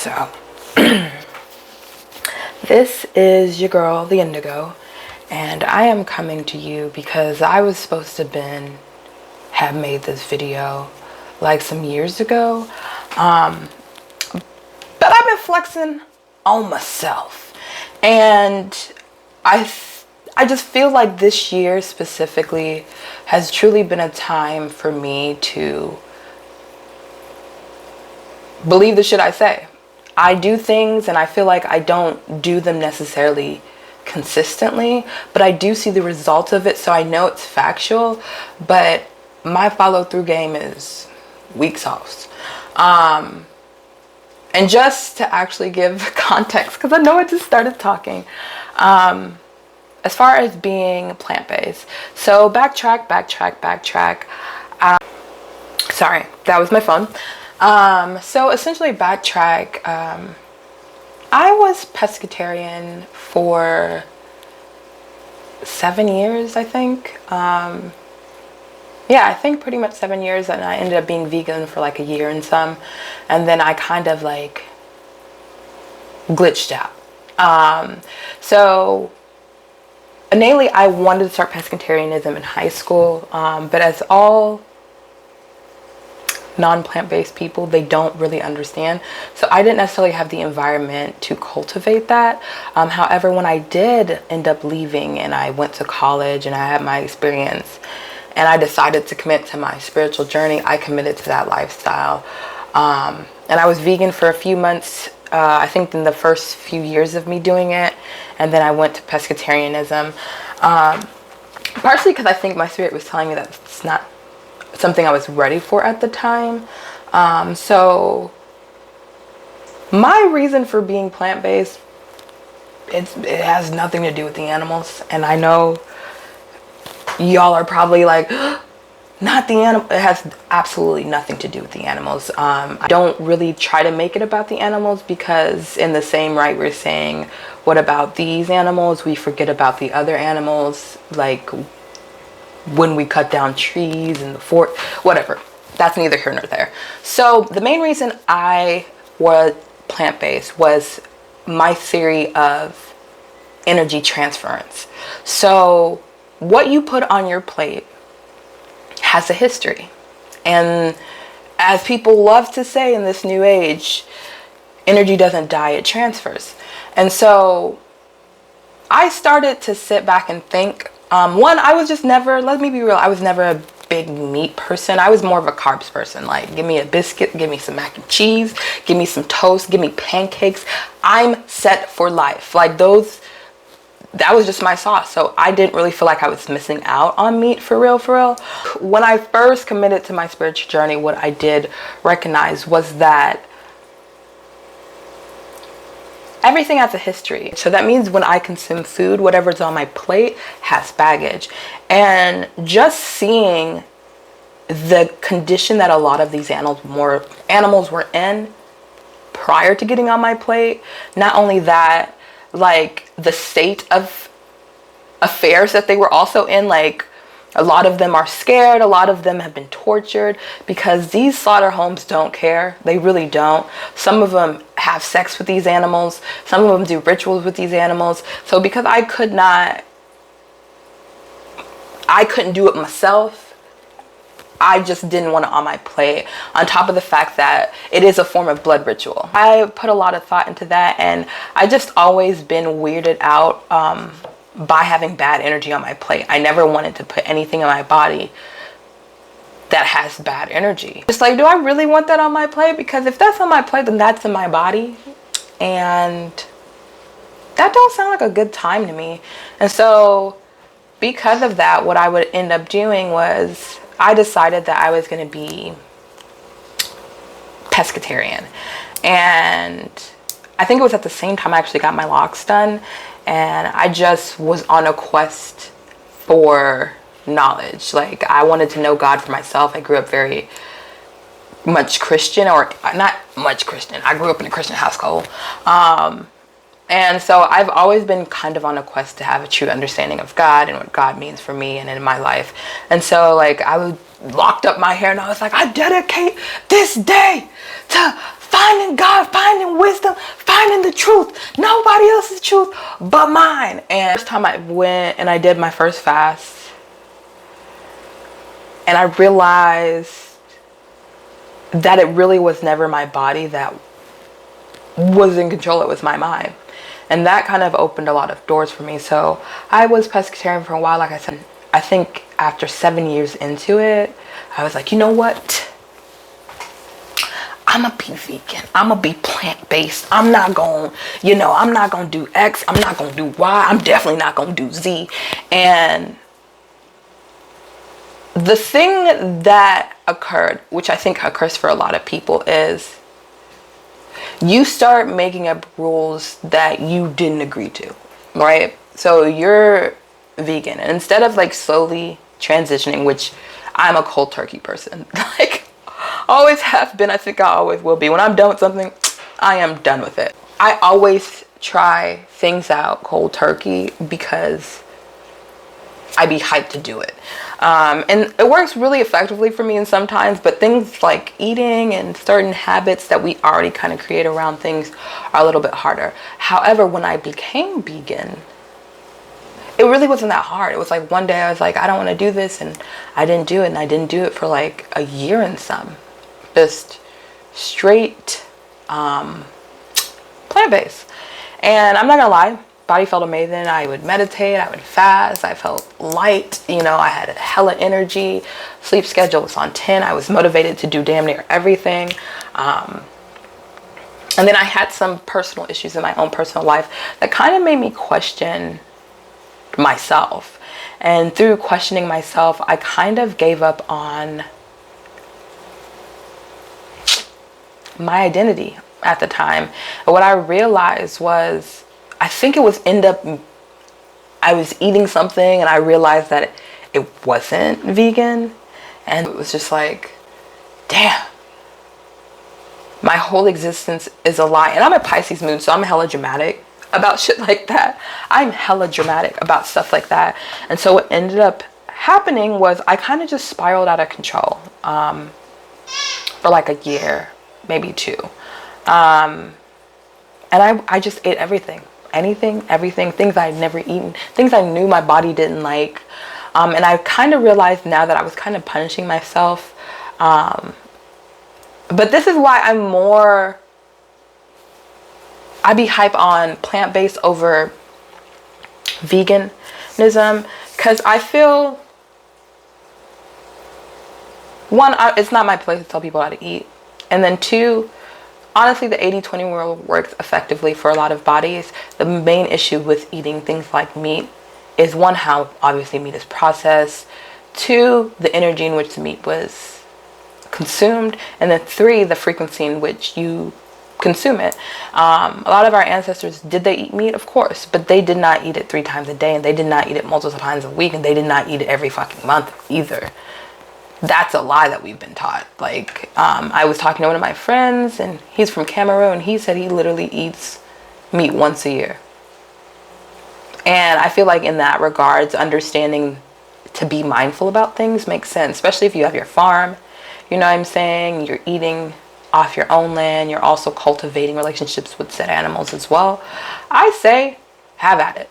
So, this is your girl, the Indigo, and I am coming to you because I was supposed to have made this video like some years ago, but I've been flexing on myself, and I just feel like this year specifically has truly been a time for me to believe the shit I say. I do things and I feel like I don't do them necessarily consistently, but I do see the result of it, so I know it's factual, but my follow-through game is weak sauce. And just to actually give context, because I know I just started talking, as far as being plant-based, so backtrack. Sorry, that was my phone. So essentially backtrack, I was pescatarian for 7 years, I think. Yeah, I think pretty much 7 years, and I ended up being vegan for like a year and some, and then I kind of like glitched out. So innately I wanted to start pescatarianism in high school, but as all non-plant-based people, they don't really understand, so I didn't necessarily have the environment to cultivate that. However, when I did end up leaving and I went to college and I had my experience and I decided to commit to my spiritual journey, I committed to that lifestyle, and I was vegan for a few months, I think in the first few years of me doing it, and then I went to pescatarianism, partially because I think my spirit was telling me that it's not something I was ready for at the time. So my reason for being plant-based, it has nothing to do with the animals, and I know y'all are probably like, not the animal. It has absolutely nothing to do with the animals. I don't really try to make it about the animals, because in the same right we're saying, what about these animals? We forget about the other animals, like when we cut down trees in the fort, whatever. That's neither here nor there. So the main reason I was plant-based was my theory of energy transference. So what you put on your plate has a history, and as people love to say in this new age, energy doesn't die, it transfers. And so I started to sit back and think, one, I was just never, let me be real, I was never a big meat person. I was more of a carbs person. Like, give me a biscuit, give me some mac and cheese, give me some toast, give me pancakes. I'm set for life. Like those, that was just my sauce. So I didn't really feel like I was missing out on meat for real, for real. When I first committed to my spiritual journey, what I did recognize was that everything has a history. So that means when I consume food, whatever's on my plate has baggage. And just seeing the condition that a lot of these animals were in prior to getting on my plate, not only that, like the state of affairs that they were also in, like a lot of them are scared, a lot of them have been tortured, because these slaughter homes don't care. They really don't. Some of them have sex with these animals. Some of them do rituals with these animals. So because I couldn't do it myself, I just didn't want it on my plate, on top of the fact that it is a form of blood ritual. I put a lot of thought into that, and I just always been weirded out by having bad energy on my plate. I never wanted to put anything in my body that has bad energy. It's like, do I really want that on my plate? Because if that's on my plate, then that's in my body, and that don't sound like a good time to me. And so because of that, what I would end up doing was I decided that I was going to be pescatarian, and I think it was at the same time I actually got my locks done, and I just was on a quest for knowledge. Like, I wanted to know God for myself. I grew up very much Christian, or not much Christian. I grew up in a Christian household. And so I've always been kind of on a quest to have a true understanding of God and what God means for me and in my life. And so like I locked up my hair and I was like, I dedicate this day to finding God, finding wisdom, finding the truth. Nobody else's truth but mine. And first time I went and I did my first fast, and I realized that it really was never my body that was in control. It was my mind. And that kind of opened a lot of doors for me. So I was pescatarian for a while. Like I said, I think after 7 years into it, I was like, you know what? I'm gonna be vegan. I'm gonna be plant-based. I'm not gonna, I'm not gonna do X. I'm not gonna do Y. I'm definitely not gonna do Z. And the thing that occurred, which I think occurs for a lot of people, is you start making up rules that you didn't agree to, right? So you're vegan, and instead of like slowly transitioning, which I'm a cold turkey person, like always have been, I think I always will be. When I'm done with something, I am done with it. I always try things out cold turkey because I be hyped to do it. And it works really effectively for me, and sometimes, but things like eating and certain habits that we already kind of create around things are a little bit harder. However, when I became vegan, it really wasn't that hard. It was like one day I was like, I don't want to do this, and I didn't do it, and I didn't do it for like a year and some. Just straight plant-based. And I'm not gonna lie, body felt amazing. I would meditate, I would fast, I felt light, I had hella energy, sleep schedule was on 10, I was motivated to do damn near everything. And then I had some personal issues in my own personal life that kind of made me question myself. And through questioning myself, I kind of gave up on my identity at the time. And what I realized was, I think it was I was eating something and I realized that it wasn't vegan, and it was just like, damn, my whole existence is a lie. And I'm a Pisces moon, so I'm hella dramatic about shit like that. I'm hella dramatic about stuff like that. And so what ended up happening was I kind of just spiraled out of control for like a year, maybe 2. And I just ate everything. Anything, everything, things I had never eaten, things I knew my body didn't like. And I kind of realized now that I was kind of punishing myself. But this is why I be hype on plant-based over veganism, because I feel, one, it's not my place to tell people how to eat. And then 2, honestly, the 80-20 rule works effectively for a lot of bodies. The main issue with eating things like meat is, 1, how obviously meat is processed, 2, the energy in which the meat was consumed, and then 3, the frequency in which you consume it. A lot of our ancestors, did they eat meat? Of course, but they did not eat it 3 times a day, and they did not eat it multiple times a week, and they did not eat it every fucking month either. That's a lie that we've been taught. Like, I was talking to one of my friends, and he's from Cameroon. He said he literally eats meat once a year. And I feel like in that regards, understanding to be mindful about things makes sense, especially if you have your farm. You know what I'm saying? You're eating off your own land. You're also cultivating relationships with said animals as well. I say, have at it.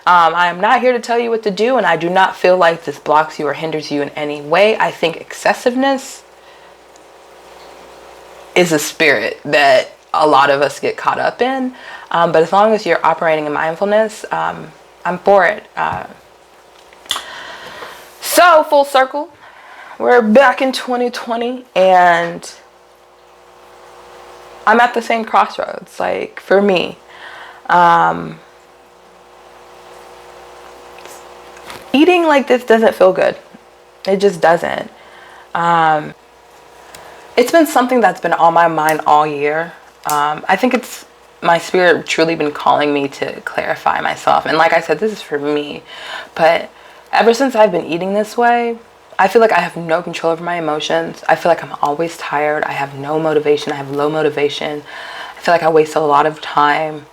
I am not here to tell you what to do, and I do not feel like this blocks you or hinders you in any way. I think excessiveness is a spirit that a lot of us get caught up in. But as long as you're operating in mindfulness, I'm for it. So full circle, we're back in 2020, and I'm at the same crossroads. Like, for me, eating like this doesn't feel good. It just doesn't. It's been something that's been on my mind all year. I think it's my spirit truly been calling me to clarify myself. And like I said, this is for me. But ever since I've been eating this way, I feel like I have no control over my emotions. I feel like I'm always tired. I have no motivation. I have low motivation. I feel like I waste a lot of time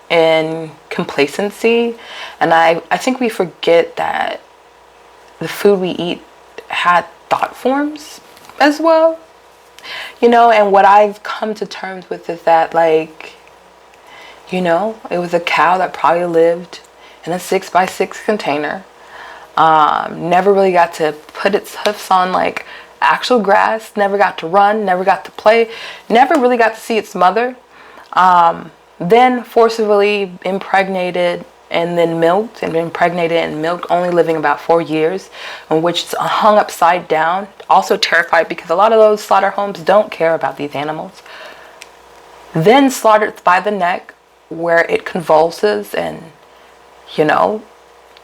in complacency. And I think we forget that the food we eat had thought forms as well. You know, and what I've come to terms with is that, like, you know, it was a cow that probably lived in a 6x6 container. Never really got to put its hoofs on like actual grass, never got to run, never got to play, never really got to see its mother. Then forcibly impregnated and then milked, and impregnated and milked, only living about 4 years, in which it's hung upside down. Also terrified because a lot of those slaughter homes don't care about these animals. Then slaughtered by the neck, where it convulses and, you know,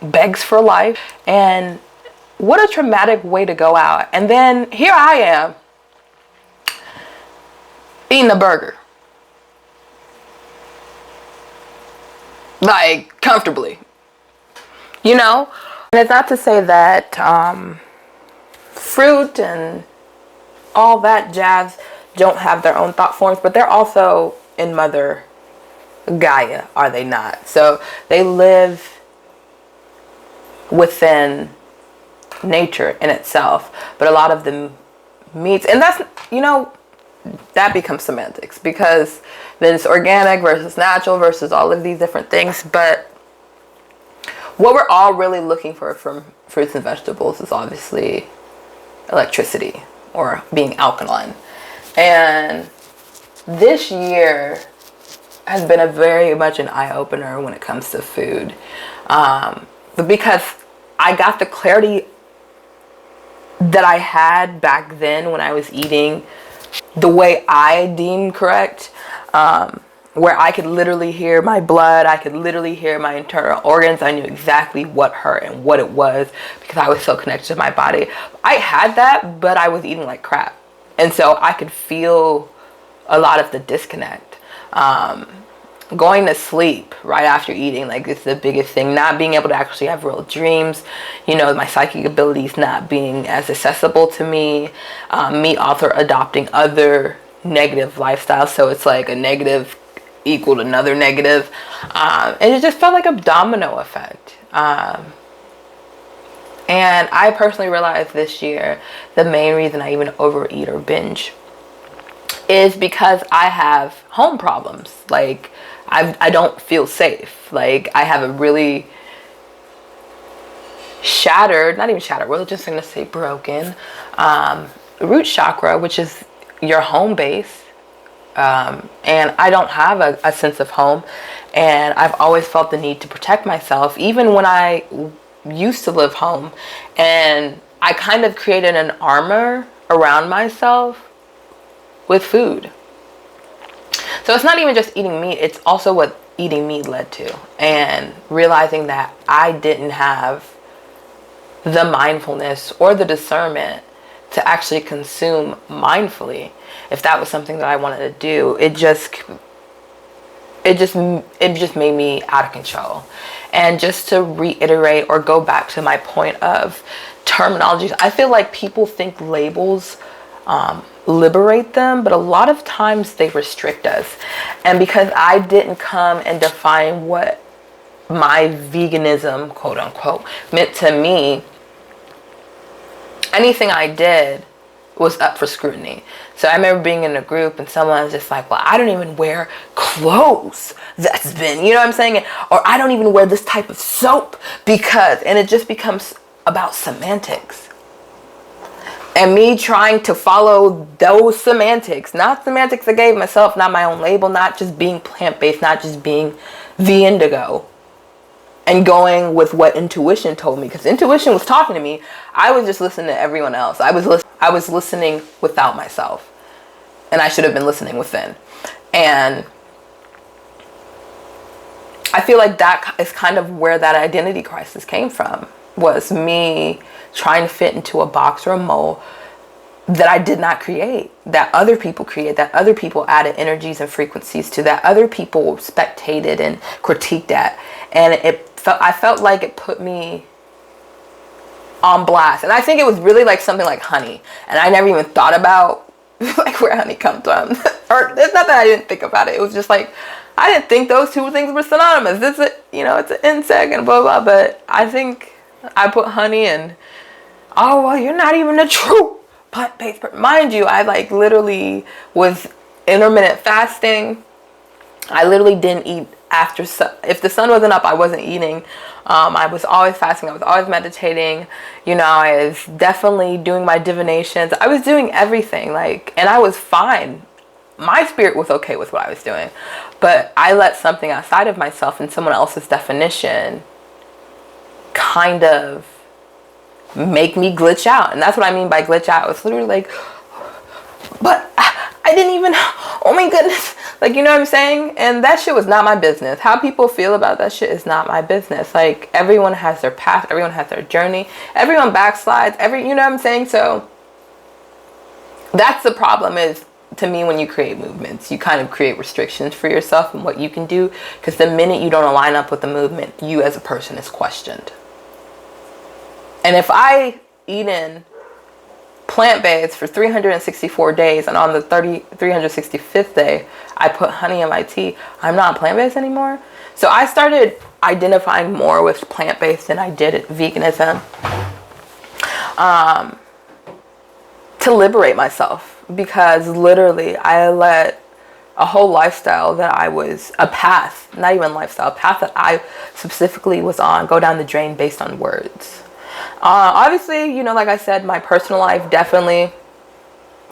begs for life. And what a traumatic way to go out. And then here I am eating a burger, like comfortably, you know. And it's not to say that fruit and all that jazz don't have their own thought forms, but they're also in Mother Gaia, are they not? So they live within nature in itself, but a lot of the meats, and that's, you know, that becomes semantics, because then it's organic versus natural versus all of these different things. But what we're all really looking for from fruits and vegetables is obviously electricity, or being alkaline. And this year has been a very much an eye-opener when it comes to food, but because I got the clarity that I had back then when I was eating the way I deemed correct, where I could literally hear my blood, I could literally hear my internal organs. I knew exactly what hurt and what it was, because I was so connected to my body. I had that, but I was eating like crap, and so I could feel a lot of the disconnect. Going to sleep right after eating, like, it's the biggest thing. Not being able to actually have real dreams, you know, my psychic abilities not being as accessible to me, me also adopting other negative lifestyles, so it's like a negative equaled another negative, and it just felt like a domino effect. And I personally realized this year the main reason I even overeat or binge is because I have home problems. Like, I don't feel safe. Like, I have a really shattered, not even shattered, we're just going to say broken, root chakra, which is your home base. And I don't have a sense of home. And I've always felt the need to protect myself, even when I used to live home. And I kind of created an armor around myself with food. So it's not even just eating meat, it's also what eating meat led to. And realizing that I didn't have the mindfulness or the discernment to actually consume mindfully. If that was something that I wanted to do, it just made me out of control. And just to reiterate or go back to my point of terminologies, I feel like people think labels liberate them, but a lot of times they restrict us. And because I didn't come and define what my veganism, quote unquote, meant to me, anything I did was up for scrutiny. So I remember being in a group and someone was just like, well, I don't even wear clothes that's been, you know what I'm saying? Or I don't even wear this type of soap because, and it just becomes about semantics. And me trying to follow those semantics, not semantics I gave myself, not my own label, not just being plant-based, not just being the indigo, and going with what intuition told me, because intuition was talking to me. I was just listening to everyone else. I was listening without myself, and I should have been listening within. And I feel like that is kind of where that identity crisis came from, was me trying to fit into a box or a mold that I did not create, that other people created, that other people added energies and frequencies to, that other people spectated and critiqued at. And I felt like it put me on blast. And I think it was really like something like honey. And I never even thought about like where honey comes from. Or it's not that I didn't think about it. It was just like, I didn't think those two things were synonymous. This is, you know, it's an insect and blah, blah. But I think I put honey and, oh, well, you're not even a true plant-based. Mind you, I like literally was intermittent fasting. I literally didn't eat after if the sun wasn't up, I wasn't eating. I was always fasting. I was always meditating. You know, I was definitely doing my divinations. I was doing everything, like, and I was fine. My spirit was okay with what I was doing, but I let something outside of myself and someone else's definition kind of make me glitch out. And that's what I mean by glitch out. It's literally like, but I didn't even, oh my goodness. Like, you know what I'm saying? And that shit was not my business. How people feel about that shit is not my business. Like, everyone has their path. Everyone has their journey. Everyone backslides. You know what I'm saying? So that's the problem is, to me, when you create movements, you kind of create restrictions for yourself and what you can do. Because the minute you don't align up with the movement, you as a person is questioned. And if I eat in plant-based for 364 days and on the 365th day I put honey in my tea, I'm not plant-based anymore. So I started identifying more with plant-based than I did veganism, to liberate myself, because literally I let a whole lifestyle that I was, a path, not even lifestyle, a path that I specifically was on, go down the drain based on words. Obviously, you know, like I said, my personal life, definitely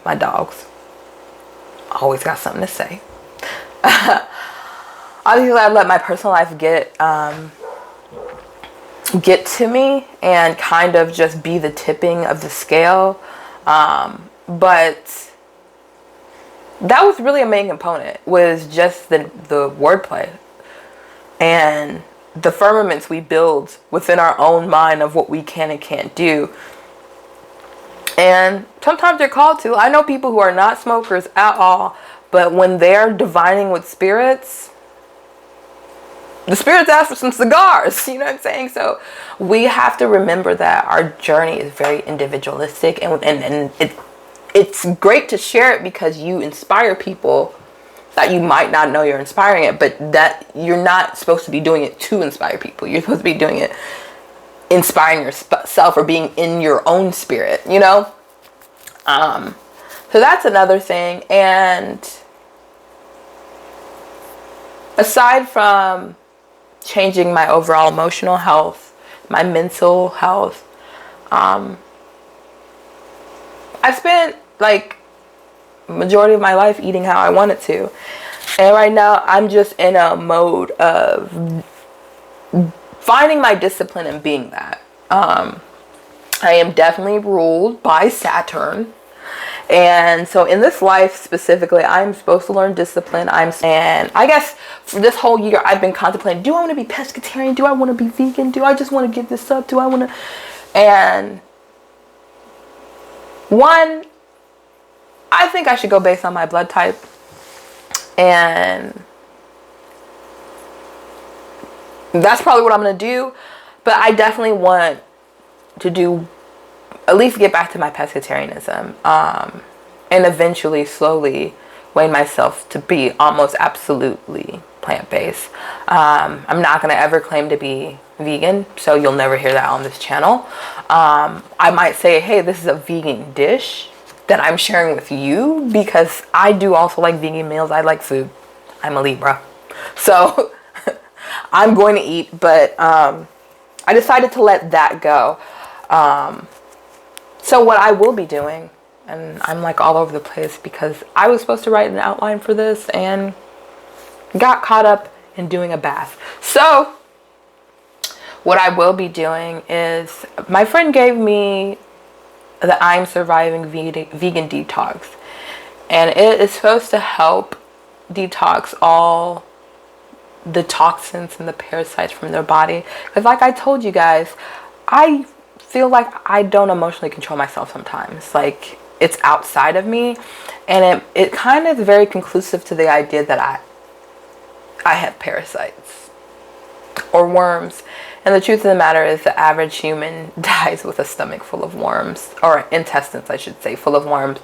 my dogs always got something to say. Obviously, I let my personal life get to me and kind of just be the tipping of the scale. But that was really a main component, was just the wordplay and the firmaments we build within our own mind of what we can and can't do. And sometimes they're called to. I know people who are not smokers at all, but when they're divining with spirits, the spirits ask for some cigars. You know what I'm saying? So we have to remember that our journey is very individualistic, and it's great to share it because you inspire people that you might not know you're inspiring it, but that you're not supposed to be doing it to inspire people. You're supposed to be doing it inspiring yourself or being in your own spirit, you know? So that's another thing. And aside from changing my overall emotional health, my mental health, I spent like majority of my life eating how I wanted to, and right now I'm just in a mode of finding my discipline and being that. I am definitely ruled by Saturn, and so in this life specifically, I'm supposed to learn discipline. And I guess for this whole year I've been contemplating, do I want to be pescatarian? Do I want to be vegan? Do I just want to give this up? Do I want to? And one, I think I should go based on my blood type, and that's probably what I'm going to do. But I definitely want to do, at least get back to my pescatarianism, and eventually slowly weigh myself to be almost absolutely plant-based. I'm not going to ever claim to be vegan, so you'll never hear that on this channel. I might say, hey, this is a vegan dish that I'm sharing with you, because I do also like vegan meals. I like food. I'm a Libra. So I'm going to eat, but I decided to let that go. So what I will be doing, and I'm like all over the place because I was supposed to write an outline for this and got caught up in doing a bath. So what I will be doing is, my friend gave me the IAmSurvivingVegan Detox, and it is supposed to help detox all the toxins and the parasites from their body. Because like I told you guys, I feel like I don't emotionally control myself sometimes. Like, it's outside of me, and it kind of is very conclusive to the idea that I have parasites or worms. And the truth of the matter is, the average human dies with a stomach full of worms, or intestines, I should say, full of worms,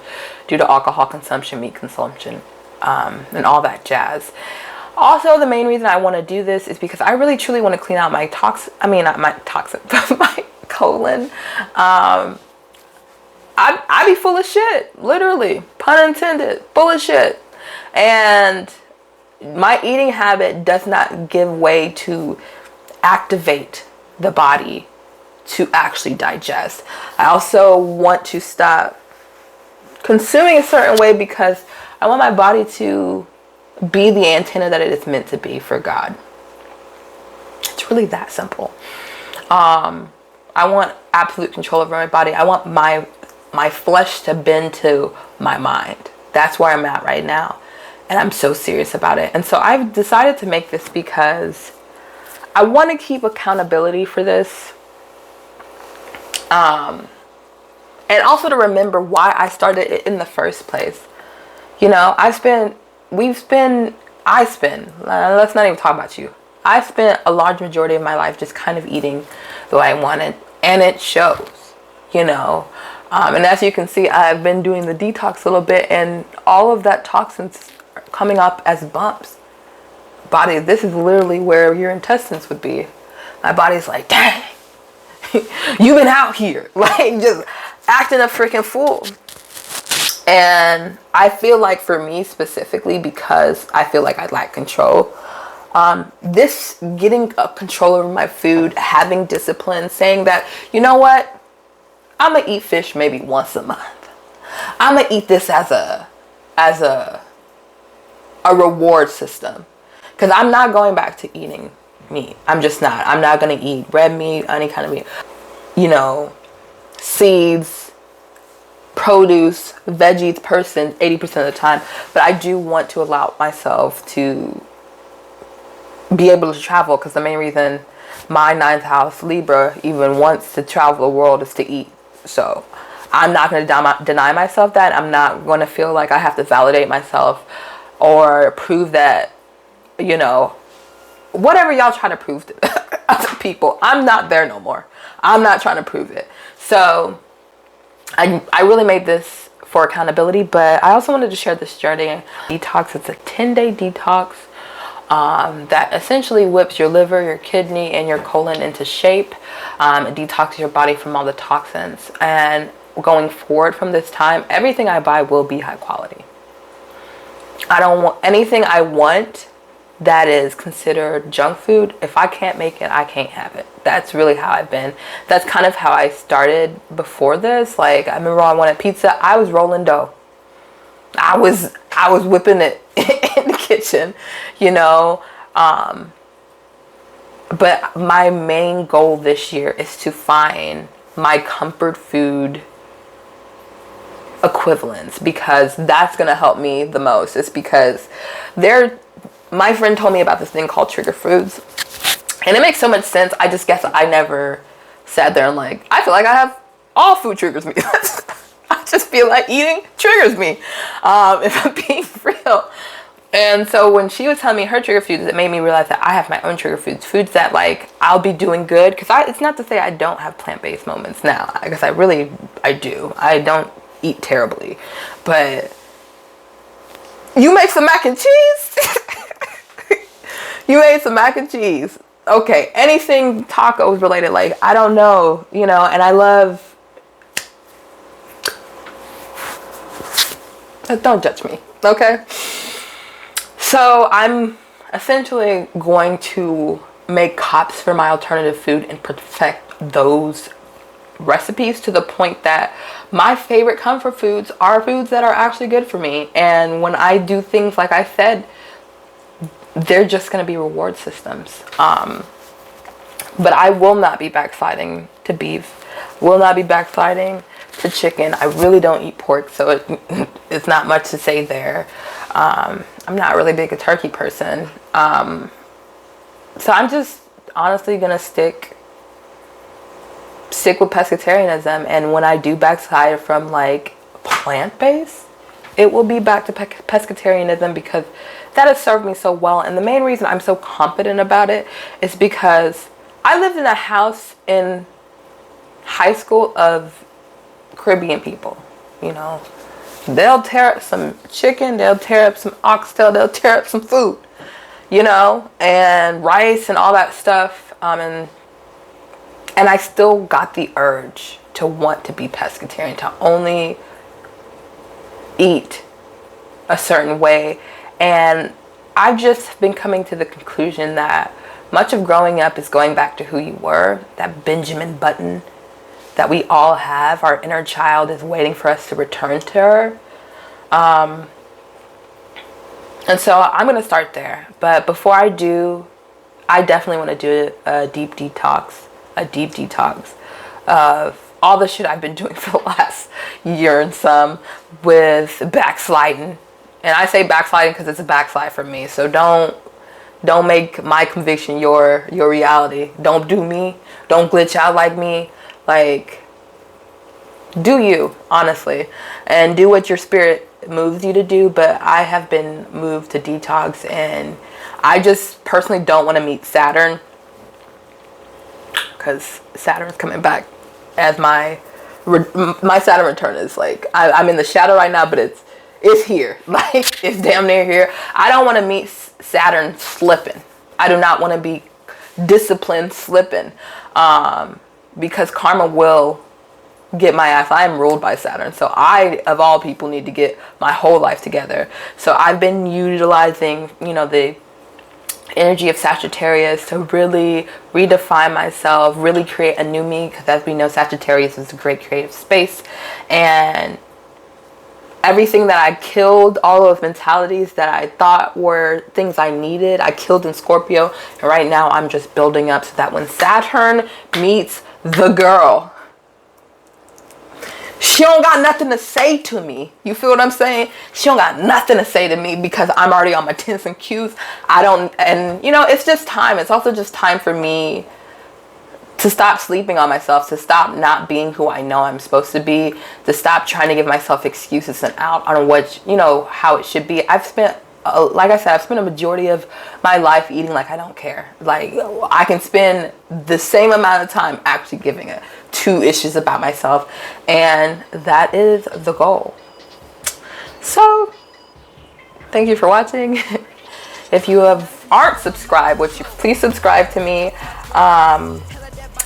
due to alcohol consumption, meat consumption, and all that jazz. Also, the main reason I want to do this is because I really truly want to clean out my my colon. I be full of shit, literally, pun intended, full of shit. And my eating habit does not give way to activate the body to actually digest. I also want to stop consuming a certain way because I want my body to be the antenna that it is meant to be for God. It's really that simple. I want absolute control over my body. I want my flesh to bend to my mind. That's where I'm at right now. And I'm so serious about it. And so I've decided to make this because I want to keep accountability for this. And also to remember why I started it in the first place. You know, let's not even talk about you. I spent a large majority of my life just kind of eating the way I wanted. And it shows, you know. And as you can see, I've been doing the detox a little bit, and all of that toxins are coming up as bumps. Body, this is literally where your intestines would be. My body's like, dang, you've been out here, like just acting a freaking fool. And I feel like for me specifically, because I feel like I lack control, this getting control over my food, having discipline, saying that, you know what, I'm gonna eat fish maybe once a month. I'm gonna eat this as a reward system, because I'm not going back to eating meat. I'm just not. I'm not gonna eat red meat, any kind of meat. You know, seeds, produce, veggies, person 80% of the time. But I do want to allow myself to be able to travel, because the main reason my 9th house Libra even wants to travel the world is to eat. So I'm not going to deny myself that. I'm not going to feel like I have to validate myself or prove that, you know, whatever y'all try to prove to other people. I'm not there no more. I'm not trying to prove it. So I really made this for accountability, but I also wanted to share this journey. Detox, it's a 10-day detox that essentially whips your liver, your kidney, and your colon into shape. It detoxes your body from all the toxins. And going forward from this time, everything I buy will be high quality. I don't want anything I want that is considered junk food. If I can't make it, I can't have it. That's really how I've been. That's kind of how I started before this. Like, I remember I wanted pizza. I was rolling dough. I was whipping it in the kitchen, you know. But my main goal this year is to find my comfort food equivalents, because that's going to help me the most. It's because my friend told me about this thing called trigger foods, and it makes so much sense. I just guess I never sat there and like, I feel like I have all food triggers me. I just feel like eating triggers me, if I'm being real. And so when she was telling me her trigger foods, it made me realize that I have my own trigger foods that like I'll be doing good. Because it's not to say I don't have plant-based moments now. I guess I do. I don't eat terribly, but you make some mac and cheese. You made some mac and cheese. Okay, anything tacos related, like, I don't know, you know, and I love, don't judge me, okay? So I'm essentially going to make copies for my alternative food and perfect those recipes to the point that my favorite comfort foods are foods that are actually good for me. And when I do things like I said, they're just going to be reward systems. But I will not be backsliding to beef, will not be backsliding to chicken. I really don't eat pork, so it's not much to say there. I'm not really big a turkey person. So I'm just honestly going to stick with pescatarianism. And when I do backslide from like plant-based, it will be back to pescatarianism, because that has served me so well. And the main reason I'm so confident about it is because I lived in a house in high school of Caribbean people. You know, they'll tear up some chicken, they'll tear up some oxtail, they'll tear up some food, you know, and rice and all that stuff. And I still got the urge to want to be pescatarian, to only eat a certain way. And I've just been coming to the conclusion that much of growing up is going back to who you were, that Benjamin Button that we all have. Our inner child is waiting for us to return to her. And so I'm going to start there. But before I do, I definitely want to do a deep detox of all the shit I've been doing for the last year and some with backsliding. And I say backsliding because it's a backslide for me. So don't make my conviction your reality. Don't do me. Don't glitch out like me. Like, do you, honestly, and do what your spirit moves you to do. But I have been moved to detox, and I just personally don't want to meet Saturn, because Saturn's coming back as my Saturn return is like, I'm in the shadow right now, but it's here. Like, it's damn near here. I don't want to meet Saturn slipping. I do not want to be disciplined slipping, because karma will get my ass. I am ruled by Saturn. So I, of all people, need to get my whole life together. So I've been utilizing, the energy of Sagittarius to really redefine myself, really create a new me, because as we know, Sagittarius is a great creative space. And everything that I killed, all those mentalities that I thought were things I needed, I killed in Scorpio. And right now I'm just building up so that when Saturn meets the girl, she don't got nothing to say to me. You feel what I'm saying? She don't got nothing to say to me because I'm already on my 10s and Qs. It's just time. It's also just time for me to stop sleeping on myself, to stop not being who I know I'm supposed to be, to stop trying to give myself excuses and out on what, how it should be. I've spent a majority of my life eating like I don't care. Like, I can spend the same amount of time actually giving it 2 issues about myself, and that is the goal. So, thank you for watching. If you aren't subscribed, please subscribe to me.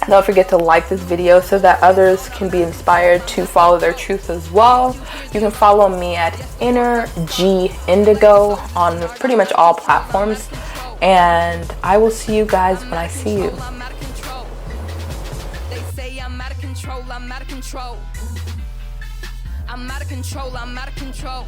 Don't forget to like this video so that others can be inspired to follow their truth as well. You can follow me at INNERgetic Indigo on pretty much all platforms. And I will see you guys when I see you. They say I'm out of control, I'm out of control. I'm out of control, I'm out of control.